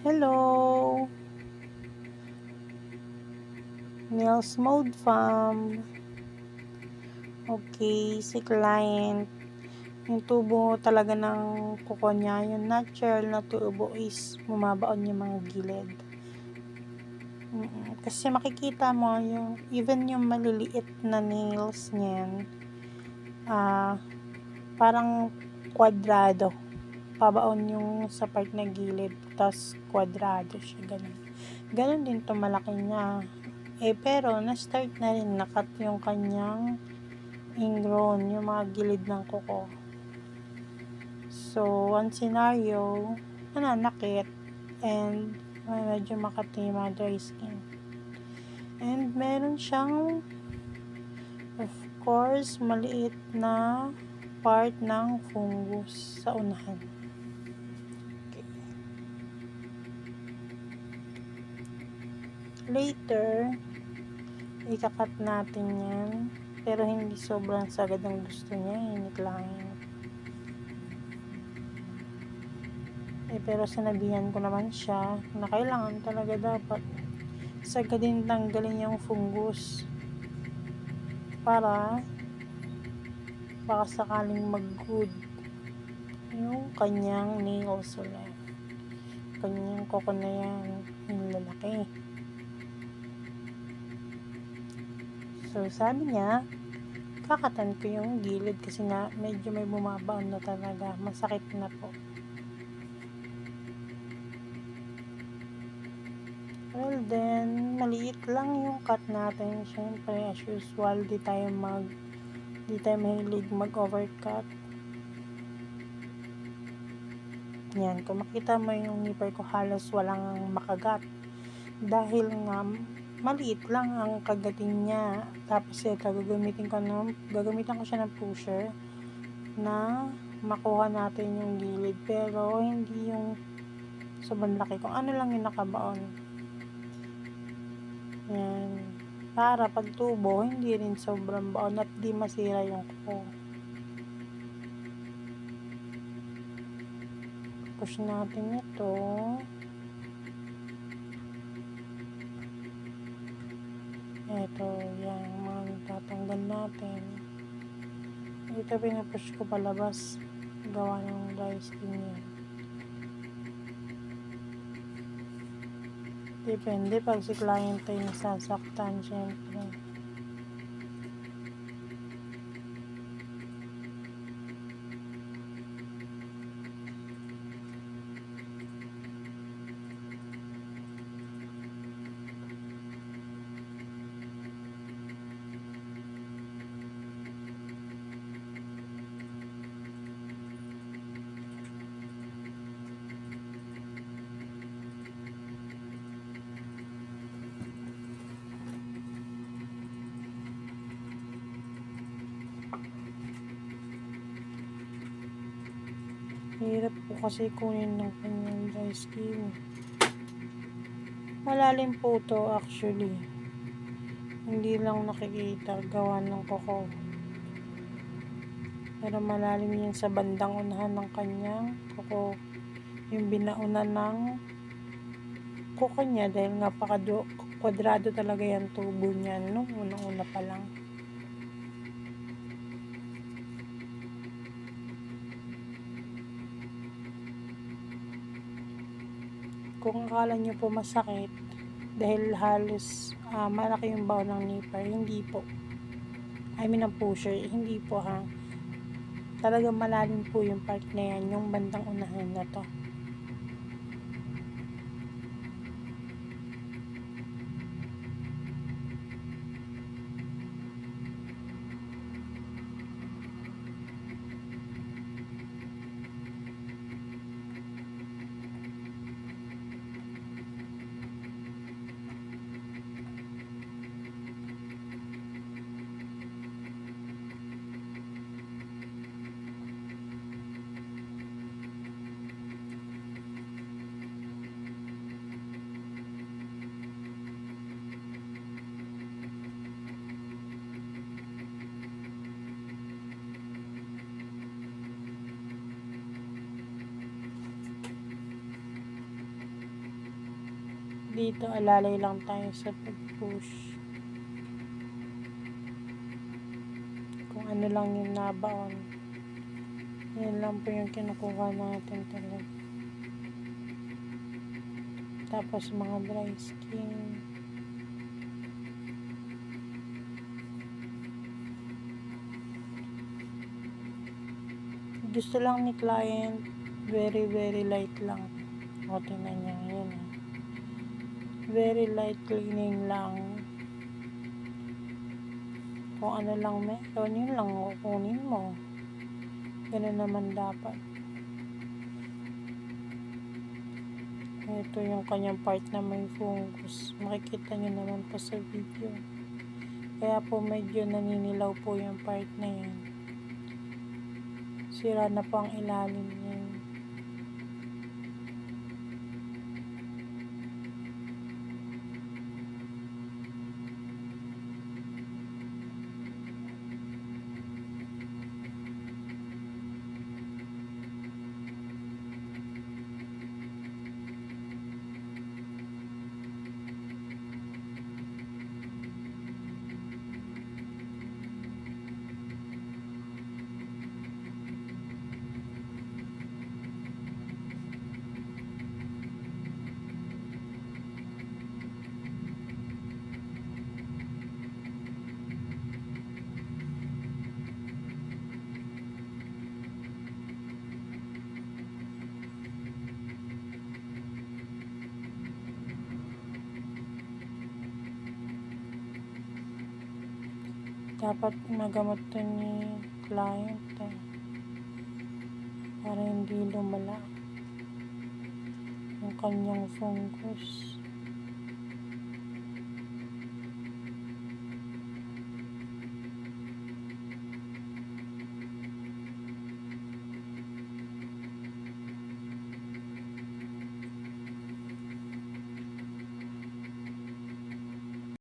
Hello, Nails Mode Fam. Okay, si client, yung tubo talaga ng kuko niya, yung natural na tubo is bumabaon yung mga gilid. Kasi makikita mo yung even yung maliliit na nails niyan, parang kwadrado. Pabaon yung sa part na gilid, tas kwadrado siya, ganun. Ganun din to malaki niya. Pero na-start na rin nakat yung kanyang ingrown, yung mga gilid ng kuko. So, one scenario, nananakit and medyo makati yung mga dry skin. And meron siyang, of course, maliit na part ng fungus sa unahan. Okay. Later, ikakat natin yan. Pero hindi sobrang sagad ang gusto niya. Init lang yan. Pero sinabihan ko naman siya na kailangan talaga dapat sagadin tanggalin yung fungus para baka sakaling mag-good yung kanyang nails ulit. Kanyang kuko na yan, yung lalaki. So, sabi niya, kakatan ko yung gilid kasi nga medyo may bumabaon na talaga. Masakit na po. Well then, maliit lang yung cut natin. Siyempre, as usual, di tayo mahilig mag-overcut. Yan, kung makita mo yung nipper ko halos walang makagat. Dahil nga, maliit lang ang kagating niya. Tapos ito, gagamitan ko siya ng pusher na makuha natin yung gilid. Pero, hindi yung sobrang laki. Kung ano lang yung nakabaon. Yan. Para pag tubo, hindi rin sobrang baon at di masira yung kuko. Push natin ito. Ito, yan, mga tatanggal natin. Ito pinupush ko palabas. Gawa ng dry skin yan. Depende pag si client ay nasasaktan, syempre. Hirap po kasi kunin ng kanyang dry skin. Malalim po to actually. Hindi lang nakikita gawa ng kuko. Pero malalim yan sa bandang unahan ng kanyang kuko. Yung binaunan ng kuko niya dahil nga kwadrado talaga yung tubo niya no? Unang-una pa lang. Kung akala nyo po masakit dahil halos malaki yung baon ng nipper, hindi po. I mean ang pusher, hindi po ha. Talagang malalim po yung part na yan, yung bandang unahan na to. Dito alalay lang tayo sa pag-push. Kung ano lang yung nabaon, yan lang po yung kinukuha natin talaga. Tapos mga dry skin, gusto lang ni client very light lang. O tingnan niya yan, very light cleaning lang. Kung ano lang meron, yun lang kukunin mo. Ganun naman dapat. Ito yung kanyang part na may fungus. Makikita nyo naman po sa video. Kaya po medyo naninilaw po yung part na yan. Sira na po ang ilalim niya. Dapat magamot to ni client para hindi lumala yung kanyang fungus.